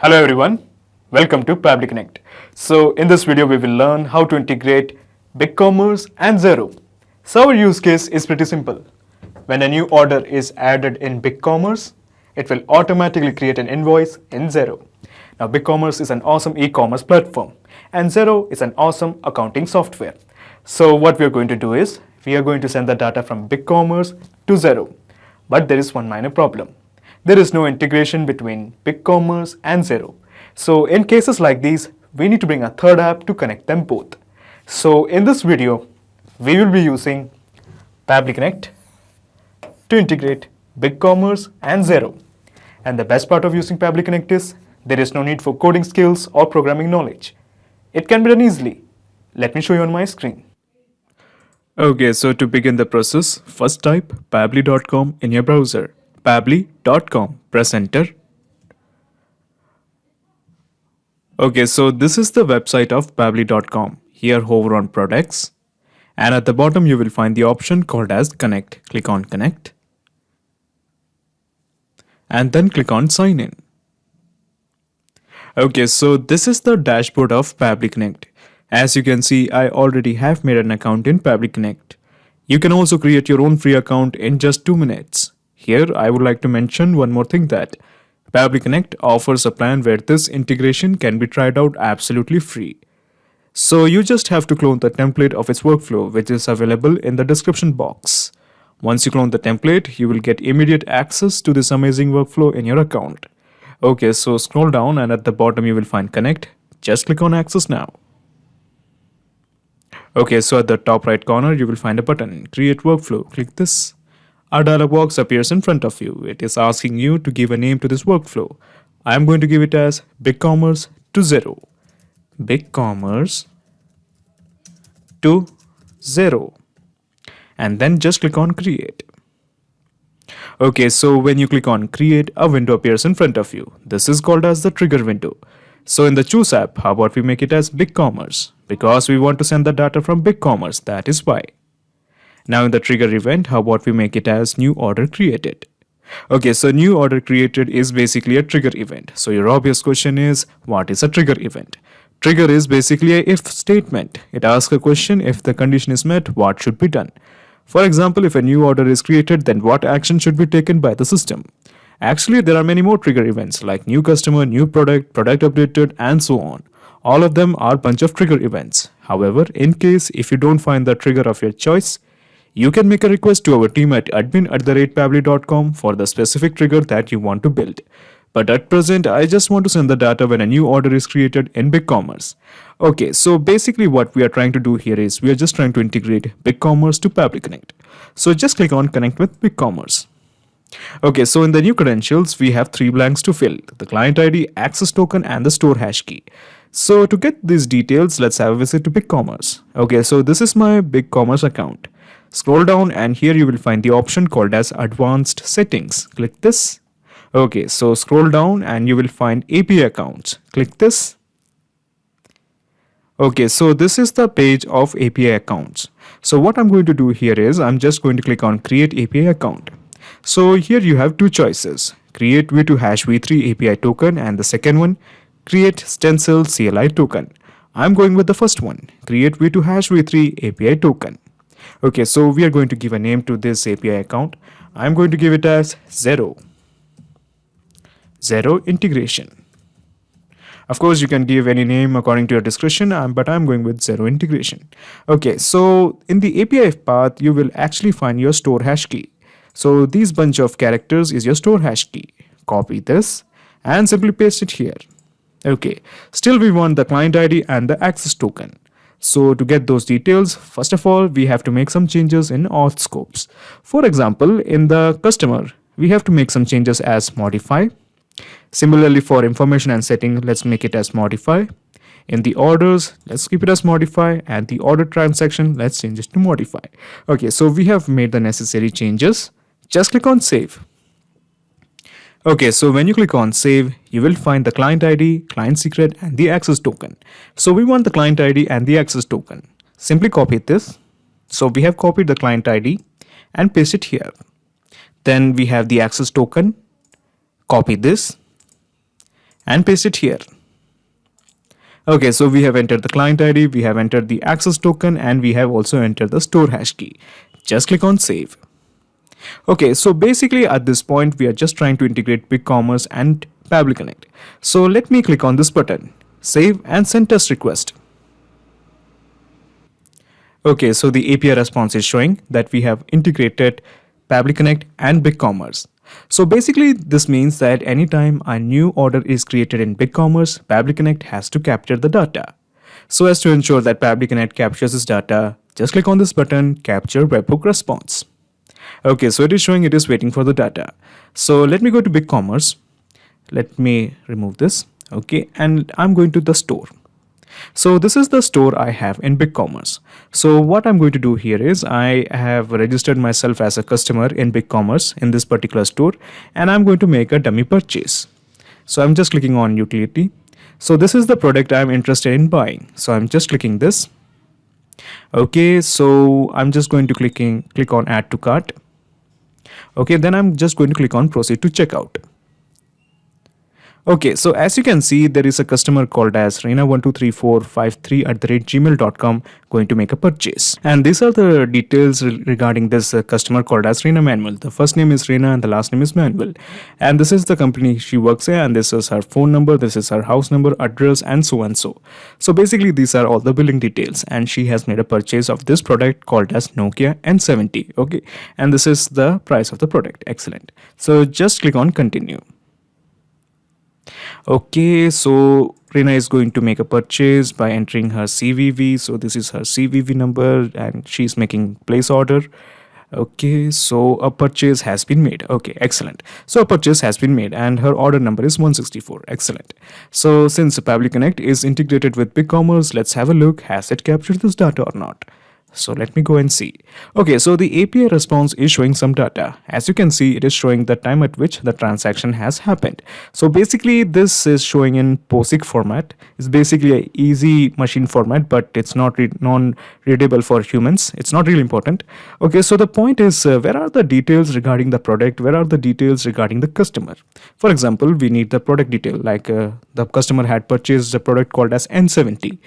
Hello everyone, welcome to Pabbly Connect. So in this video we will learn how to integrate BigCommerce and Xero. So our use case is pretty simple. When a new order is added in BigCommerce, it will automatically create an invoice in Xero. Now BigCommerce is an awesome e-commerce platform and Xero is an awesome accounting software. So what we are going to do is, we are going to send the data from BigCommerce to Xero. But there is one minor problem. There is no integration between BigCommerce and Xero. So in cases like these, we need to bring a third app to connect them both. So in this video, we will be using Pabbly Connect to integrate BigCommerce and Xero. And the best part of using Pabbly Connect is, there is no need for coding skills or programming knowledge. It can be done easily. Let me show you on my screen. Okay, so to begin the process, first type pabbly.com in your browser. Pabbly.com, press enter. Okay, so this is the website of Pabbly.com. Here hover on products and at the bottom you will find the option called as connect. Click on connect and then click on sign in. Okay, so this is the dashboard of Pabbly Connect. As you can see, I already have made an account in Pabbly Connect. You can also create your own free account in just 2 minutes. Here, I would like to mention one more thing, that Pabbly Connect offers a plan where this integration can be tried out absolutely free. So you just have to clone the template of its workflow, which is available in the description box. Once you clone the template, you will get immediate access to this amazing workflow in your account. Okay, so scroll down and at the bottom you will find connect. Just click on access now. Okay, so at the top right corner you will find a button, create workflow. Click this. A dialog box appears in front of you. It is asking you to give a name to this workflow. I am going to give it as BigCommerce to Xero. BigCommerce to Xero. And then just click on create. Okay, so when you click on create, a window appears in front of you. This is called as the trigger window. So in the choose app, how about we make it as BigCommerce? Because we want to send the data from BigCommerce, that is why. Now in the trigger event, how about we make it as new order created? Okay, so new order created is basically a trigger event. So your obvious question is, what is a trigger event? Trigger is basically a if statement. It asks a question, if the condition is met, what should be done? For example, if a new order is created, then what action should be taken by the system? Actually, there are many more trigger events like new customer, new product, product updated, and so on. All of them are a bunch of trigger events. However, in case if you don't find the trigger of your choice, you can make a request to our team at admin@pabbly.com for the specific trigger that you want to build. But at present, I just want to send the data when a new order is created in BigCommerce. Okay, so basically what we are trying to do here is, we are just trying to integrate BigCommerce to Pabbly Connect. So just click on connect with BigCommerce. Okay, so in the new credentials, we have 3 blanks to fill: the client ID, access token, and the store hash key. So to get these details, let's have a visit to BigCommerce. Okay, so this is my BigCommerce account. Scroll down and here you will find the option called as advanced settings. Click this. Okay, so scroll down and you will find API accounts. Click this. Okay, so this is the page of API accounts. So what I'm going to do here is, I'm just going to click on create API account. So here you have 2 choices, create v2 hash v3 API token, and the second one, create stencil CLI token. I'm going with the first one, create v2 hash v3 API token. Okay, so we are going to give a name to this API account. I'm going to give it as Xero integration. Of course, you can give any name according to your discretion, but I'm going with Xero integration. Okay, so in the API path, you will actually find your store hash key. So these bunch of characters is your store hash key. Copy this and simply paste it here. Okay, still we want the client ID and the access token. So to get those details, first of all, we have to make some changes in auth scopes. For example, in the customer, we have to make some changes as modify. Similarly, for information and setting, let's make it as modify. In the orders, let's keep it as modify, and the order transaction, let's change it to modify. Okay, so we have made the necessary changes. Just click on save. Okay, so when you click on save, you will find the client ID, client secret, and the access token. So we want the client ID and the access token. Simply copy this. So we have copied the client ID and paste it here. Then we have the access token. Copy this and paste it here. Okay, so we have entered the client ID, we have entered the access token, and we have also entered the store hash key. Just click on save. Okay, so basically at this point we are just trying to integrate BigCommerce and Pabbly Connect. So let me click on this button, save and send test request. Okay, so the API response is showing that we have integrated Pabbly Connect and BigCommerce. So basically this means that anytime a new order is created in BigCommerce, Pabbly Connect has to capture the data. So as to ensure that Pabbly Connect captures this data, just click on this button, capture webhook response. Okay, so it is showing it is waiting for the data. So let me go to BigCommerce. Let me remove this. Okay, and I'm going to the store. So this is the store I have in BigCommerce. So what I'm going to do here is I have registered myself as a customer in BigCommerce in this particular store, and I'm going to make a dummy purchase. So I'm just clicking on utility. So this is the product I'm interested in buying. So I'm just clicking this. Okay, so I'm just going to click on add to cart. Okay, then I'm just going to click on proceed to checkout. Okay, so as you can see, there is a customer called as 𝗪𝗵𝘆 𝗣𝗯𝗯𝗹𝘆 going to make a purchase. And these are the details regarding this customer called as 𝗪𝗵𝘆. The first name is Reena and the last name is Manuel. And this is the company she works in, and this is her phone number, this is her house number, address, and so and so. So basically these are all the billing details, and she has made a purchase of this product called as Nokia N70. Okay, and this is the price of the product. Excellent. So just click on continue. Okay, so Reena is going to make a purchase by entering her CVV. So this is her CVV number and she's making place order. Okay, so a purchase has been made. Okay, excellent. So a purchase has been made and her order number is 164. Excellent. So since Pabbly Connect is integrated with BigCommerce, let's have a look. Has it captured this data or not? So let me go and see. Okay, so the API response is showing some data. As you can see, it is showing the time at which the transaction has happened. So basically this is showing in POSIX format. It's basically an easy machine format, but it's not non-readable for humans. It's not really important. Okay, so the point is where are the details regarding the product? Where are the details regarding the customer? For example, we need the product detail, like the customer had purchased a product called as N70.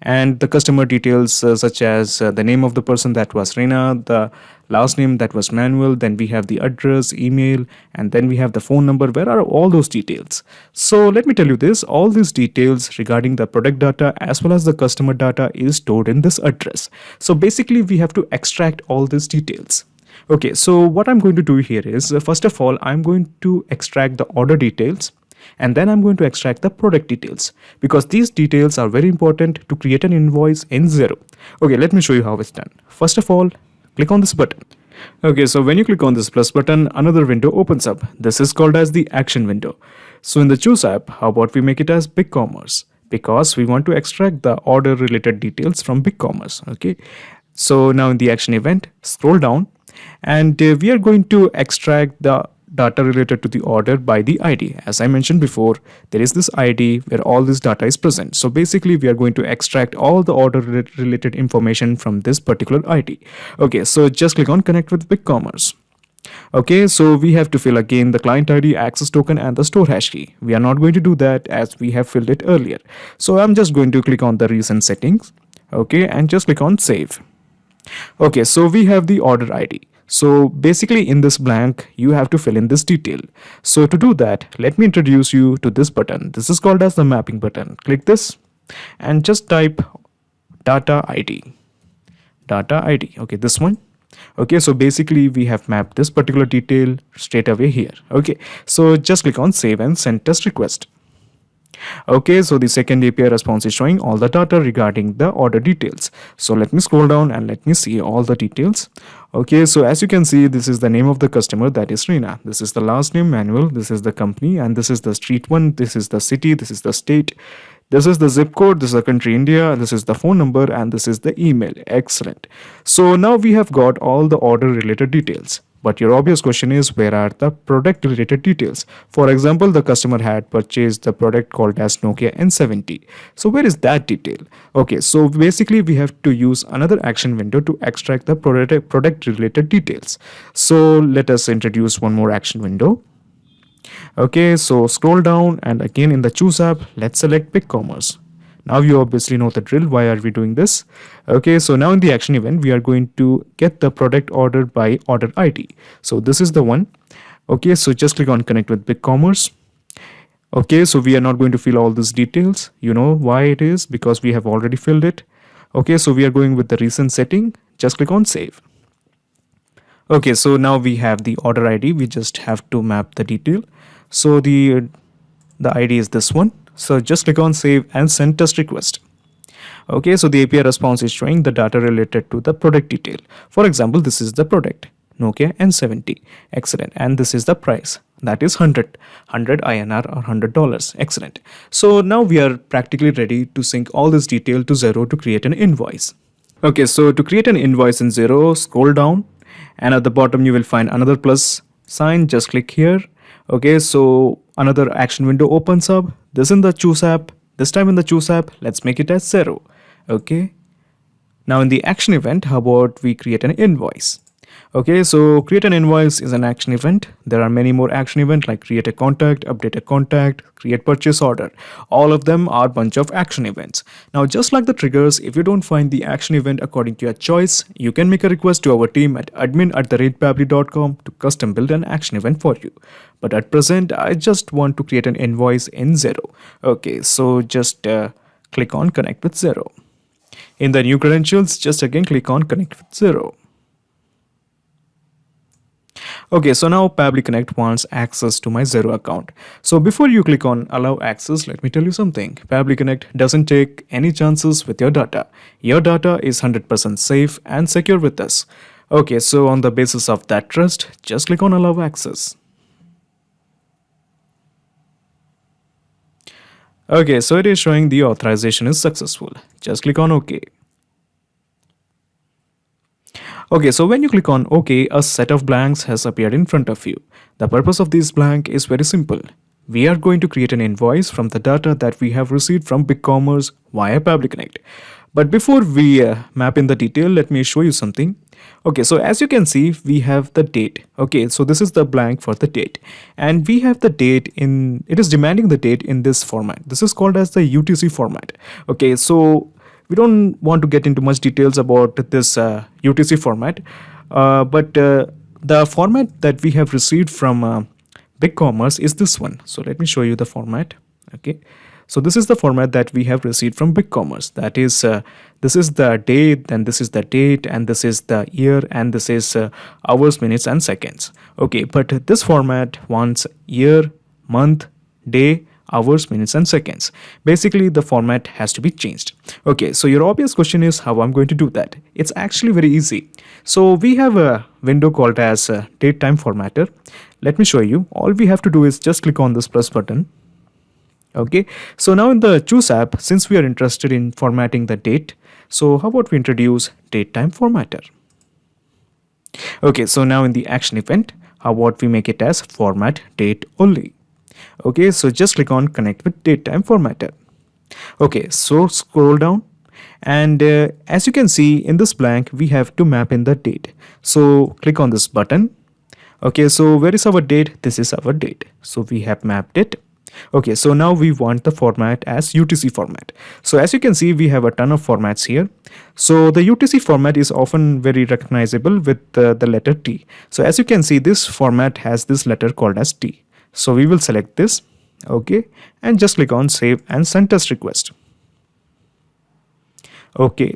And the customer details such as the name of the person, that was Reena, the last name, that was Manuel, then we have the address, email, and then we have the phone number. Where are all those details? So let me tell you this, all these details regarding the product data as well as the customer data is stored in this address. So basically we have to extract all these details. Okay, so what I'm going to do here is first of all, I'm going to extract the order details. And then I'm going to extract the product details because these details are very important to create an invoice in Xero. Okay, let me show you how it's done. First of all, click on this button. Okay, so when you click on this plus button, another window opens up. This is called as the action window. So in the choose app, how about we make it as BigCommerce, because we want to extract the order related details from BigCommerce. Okay, so now in the action event, scroll down and we are going to extract the data related to the order by the ID. As I mentioned before, there is this ID where all this data is present. So basically we are going to extract all the order related information from this particular ID. Okay, so just click on connect with BigCommerce. Okay, so we have to fill again the client ID, access token, and the store hash key. We are not going to do that as we have filled it earlier. So I'm just going to click on the recent settings. Okay, and just click on save. Okay, so we have the order ID. So basically in this blank, you have to fill in this detail. So to do that, let me introduce you to this button. This is called as the mapping button. Click this and just type data ID. Data ID. Okay, this one. Okay, so basically we have mapped this particular detail straight away here. Okay, so just click on save and send test request. Okay, so the second API response is showing all the data regarding the order details. So let me scroll down and let me see all the details. Okay, so as you can see, this is the name of the customer, that is Reena. This is the last name, Manuel. This is the company, and this is the street one. This is the city. This is the state. This is the zip code. This is the country, India. This is the phone number, and this is the email. Excellent. So now we have got all the order related details. But your obvious question is, where are the product related details? For example, the customer had purchased the product called as Nokia N70. So where is that detail? Okay, so basically we have to use another action window to extract the product related details. So let us introduce one more action window. Okay, so scroll down and again in the choose app, let's select BigCommerce. Now you obviously know the drill. Why are we doing this? Okay, so now in the action event, we are going to get the product order by order ID. So this is the one. Okay, so just click on connect with BigCommerce. Okay, so we are not going to fill all these details. You know why it is? Because we have already filled it. Okay, so we are going with the recent setting. Just click on save. Okay, so now we have the order ID. We just have to map the detail. So the ID is this one. So just click on save and send test request. Okay, so the API response is showing the data related to the product detail. For example, this is the product, Nokia N70. Excellent. And this is the price. That is 100 INR or $100. Excellent. So now we are practically ready to sync all this detail to Xero to create an invoice. Okay, so to create an invoice in Xero, scroll down and at the bottom you will find another plus sign. Just click here. Okay, so another action window opens up. This in the choose app. This time in the choose app, let's make it as Xero. Okay. Now in the action event, how about we create an invoice? Okay, so create an invoice is an action event. There are many more action events like create a contact, update a contact, create purchase order. All of them are a bunch of action events. Now, just like the triggers, if you don't find the action event according to your choice, you can make a request to our team at admin@pabbly.com to custom build an action event for you. But at present, I just want to create an invoice in Xero. Okay, so just click on connect with Xero. In the new credentials, just again click on connect with Xero. Okay, so now Pabbly Connect wants access to my Xero account. So before you click on allow access, let me tell you something. Pabbly Connect doesn't take any chances with your data. Your data is 100% safe and secure with us. Okay, so on the basis of that trust, just click on allow access. Okay, so it is showing the authorization is successful. Just click on OK. Okay, so when you click on OK, a set of blanks has appeared in front of you. The purpose of this blank is very simple. We are going to create an invoice from the data that we have received from BigCommerce via Pabbly Connect. But before we map in the detail, let me show you something. Okay, so as you can see, we have the date. Okay, so this is the blank for the date. And we have the date in, it is demanding the date in this format. This is called as the UTC format. Okay, so we don't want to get into much details about this UTC format, but the format that we have received from BigCommerce is this one. So let me show you the format. Okay, so this is the format that we have received from BigCommerce. That is, this is the date, then this is the date, and this is the year, and this is hours, minutes, and seconds. Okay, but this format wants year, month, day, hours, minutes, and seconds. Basically, the format has to be changed. Okay, so your obvious question is how I'm going to do that. It's actually very easy. So we have a window called as date time formatter. Let me show you. All we have to do is just click on this plus button. Okay, so now in the choose app, since we are interested in formatting the date, so how about we introduce date time formatter? Okay, so now in the action event, how about we make it as format date only? Okay, so just click on connect with date time formatter. Okay, so scroll down and as you can see in this blank, we have to map in the date. So click on this button. Okay, so where is our date? This is our date. So we have mapped it. Okay, so now we want the format as UTC format. So as you can see, we have a ton of formats here. So the UTC format is often very recognizable with the letter T. So as you can see, this format has this letter called as T. So we will select this, okay, and just click on save and send test request. Okay,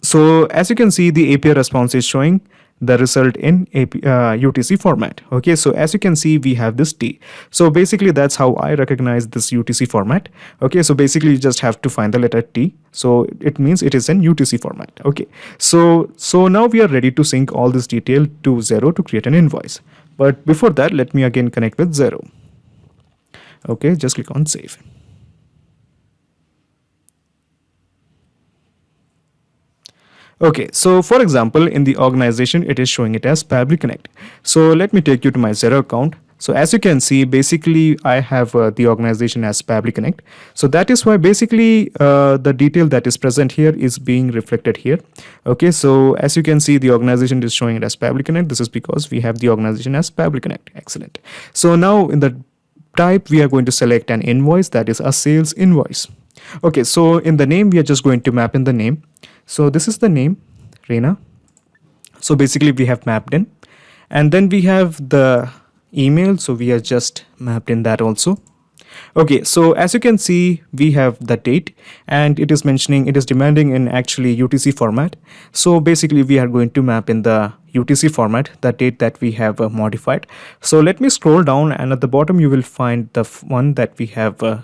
so as you can see, the API response is showing the result in UTC format. Okay, so as you can see, we have this T. So basically that's how I recognize this UTC format. Okay, so basically you just have to find the letter T. So it means it is in UTC format. Okay, so now we are ready to sync all this detail to Xero to create an invoice. But before that, let me again connect with Xero. Okay, just click on save. Okay, so for example, in the organization, it is showing it as Pabbly Connect. So let me take you to my Xero account. So as you can see, basically I have the organization as Pabbly Connect. So that is why basically the detail that is present here is being reflected here. Okay, so as you can see, the organization is showing it as Pabbly Connect. This is because we have the organization as Pabbly Connect. Excellent. So now in the type, we are going to select an invoice, that is a sales invoice. Okay, so in the name, we are just going to map in the name. So this is the name, Reina. So basically we have mapped in, and then we have the email, so we are just mapped in that also. Okay, so as you can see, we have the date, and it is mentioning, it is demanding in actually UTC format. So basically we are going to map in the UTC format the date that we have modified. So let me scroll down, and at the bottom you will find the one that we have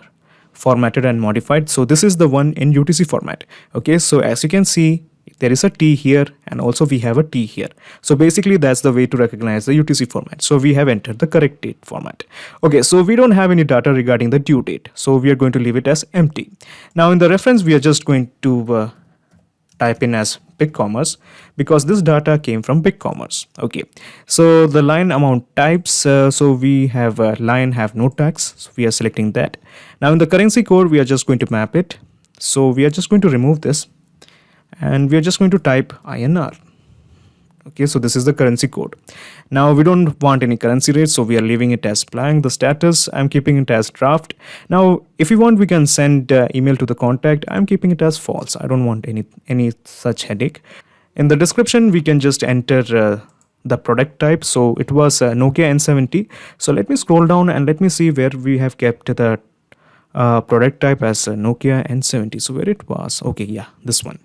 formatted and modified. So this is the one in UTC format. Okay, so as you can see, there is a T here, and also we have a T here. So basically that's the way to recognize the UTC format. So we have entered the correct date format. Okay, so we don't have any data regarding the due date, so we are going to leave it as empty. Now in the reference, we are just going to type in as BigCommerce, because this data came from BigCommerce. Okay, so the line amount types, so we have line have no tags, so we are selecting that. Now in the currency code, we are just going to map it. So we are just going to remove this, and we are just going to type INR. Okay, so this is the currency code. Now we don't want any currency rate, so we are leaving it as blank. The status, I'm keeping it as draft. Now if you want, we can send email to the contact. I'm keeping it as false. I don't want any such headache. In the description, we can just enter the product type. So it was Nokia N70. So let me scroll down and let me see where we have kept the product type as Nokia N70. So where it was, okay, yeah, this one.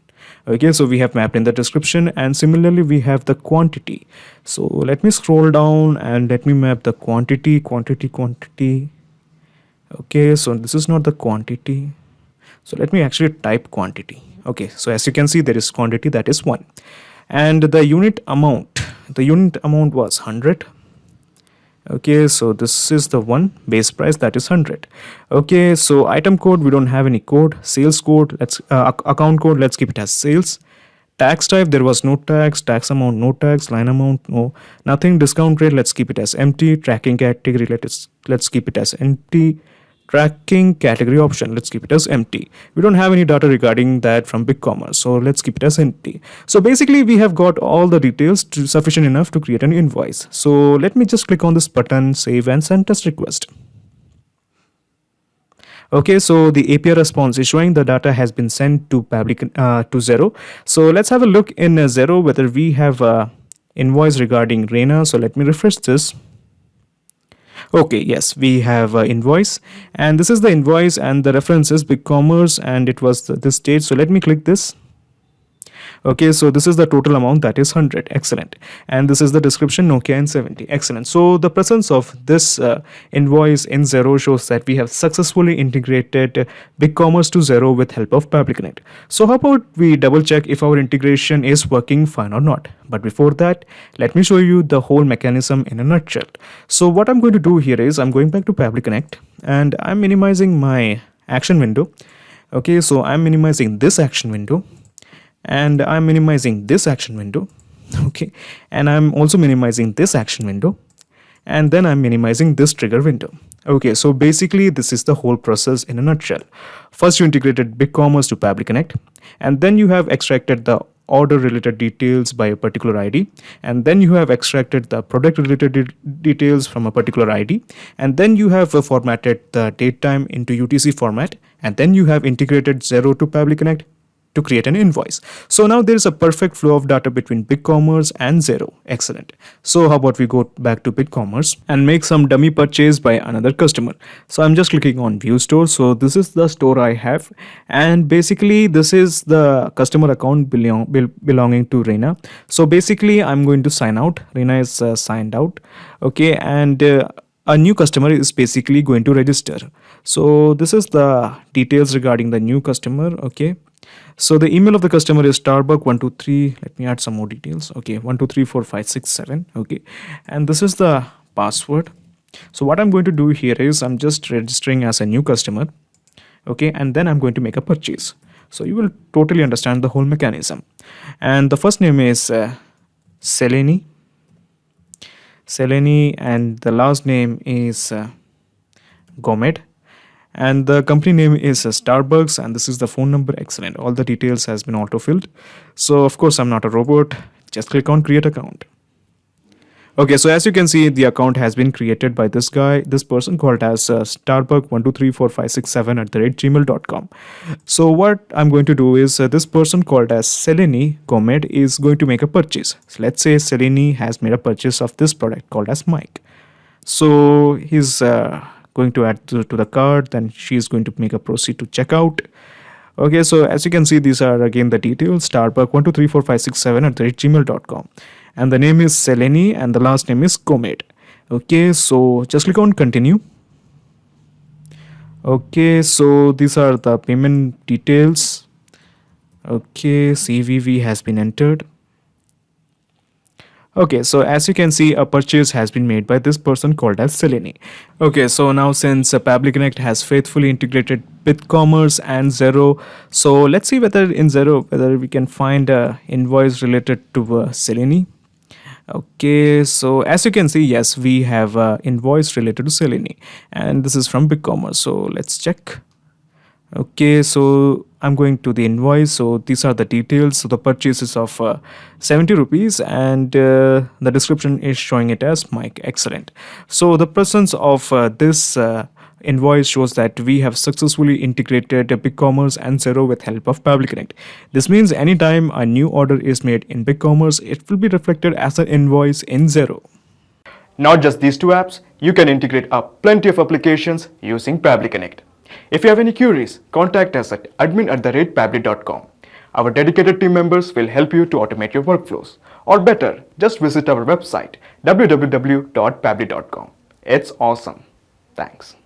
Okay, so we have mapped in the description, and similarly we have the quantity. So let me scroll down and let me map the quantity. Okay, so this is not the quantity, so let me actually type quantity. Okay, so as you can see, there is quantity, that is 1, and the unit amount was 100. Okay, so this is the one, base price, that is 100. Okay, so item code, we don't have any code. Sales code, let's account code, let's keep it as sales. Tax type, there was no tax. Tax amount, no tax. Line amount, no, nothing. Discount rate, let's keep it as empty. Tracking category, let's keep it as empty. Tracking category option, let's keep it as empty. We don't have any data regarding that from BigCommerce, so let's keep it as empty. So basically we have got all the details sufficient enough to create an invoice. So let me just click on this button, save, and send test request. Okay, so the API response is showing the data has been sent to Xero. So let's have a look in Xero whether we have invoice regarding Reina. So let me refresh this. Okay, yes, we have invoice, and this is the invoice, and the reference is BigCommerce, and it was this date. So let me click this. Okay, so this is the total amount, that is 100. Excellent. And this is the description, Nokia N70. Excellent. So the presence of this invoice in Xero shows that we have successfully integrated BigCommerce to Xero with help of Pabbly Connect. So how about we double check if our integration is working fine or not? But before that, let me show you the whole mechanism in a nutshell. So what I'm going to do here is I'm going back to Pabbly Connect, and I'm minimizing my action window. Okay, so I'm minimizing this action window, and I'm minimizing this action window. Okay, and I'm also minimizing this action window, and then I'm minimizing this trigger window. Okay, so basically this is the whole process in a nutshell. First, you integrated BigCommerce to Pabbly Connect, and then you have extracted the order related details by a particular ID, and then you have extracted the product related details from a particular ID, and then you have formatted the date time into UTC format, and then you have integrated Xero to Pabbly Connect to create an invoice. So now there is a perfect flow of data between BigCommerce and Xero. Excellent. So how about we go back to BigCommerce and make some dummy purchase by another customer. So I'm just clicking on view store. So this is the store I have, and basically this is the customer account belonging to Reina. So basically I'm going to sign out. Reina is signed out. Okay, and a new customer is basically going to register. So this is the details regarding the new customer. Okay, so the email of the customer is Starbuck123. Let me add some more details. Okay, 1234567. Okay, and this is the password. So what I'm going to do here is I'm just registering as a new customer. Okay, and then I'm going to make a purchase. So you will totally understand the whole mechanism. And the first name is Seleni. 𝗪𝗍 and the last name is 𝗪𝗵𝘆. And the company name is Starbucks, and this is the phone number. Excellent. All the details has been auto-filled. So of course I'm not a robot. Just click on create account. Okay, so as you can see, the account has been created by this person called as starbuck12345667@gmail.com. So what I'm going to do is this person called as 𝗪𝗍 is going to make a purchase. So let's say 𝗪𝗍 has made a purchase of this product called as mic. So he's going to add to the cart, then she's going to make a proceed to checkout. Okay, so as you can see, these are again the details, starbuck12345667@gmail.com. And the name is 𝗪𝗍 and the last name is 𝗪𝗵𝘆. Okay, so just click on continue. Okay, so these are the payment details. Okay, CVV has been entered. Okay, so as you can see, a purchase has been made by this person called as 𝗪𝗍. Okay, so now since Pabbly Connect has faithfully integrated BigCommerce and Xero, so let's see whether in Xero whether we can find a invoice related to 𝗪𝗍. Okay, so as you can see, yes, we have an invoice related to 𝗪𝗍, and this is from BigCommerce. So let's check. Okay, so I'm going to the invoice. So these are the details. So the purchase is of 70 rupees, and the description is showing it as mic. Excellent. So the presence of this invoice shows that we have successfully integrated BigCommerce and Xero with help of Pabbly Connect. This means anytime a new order is made in BigCommerce, it will be reflected as an invoice in Xero. Not just these two apps, you can integrate up plenty of applications using Pabbly Connect. If you have any queries, contact us at admin@pabbly.com. Our dedicated team members will help you to automate your workflows. Or better, just visit our website www.pabbly.com. It's awesome. Thanks.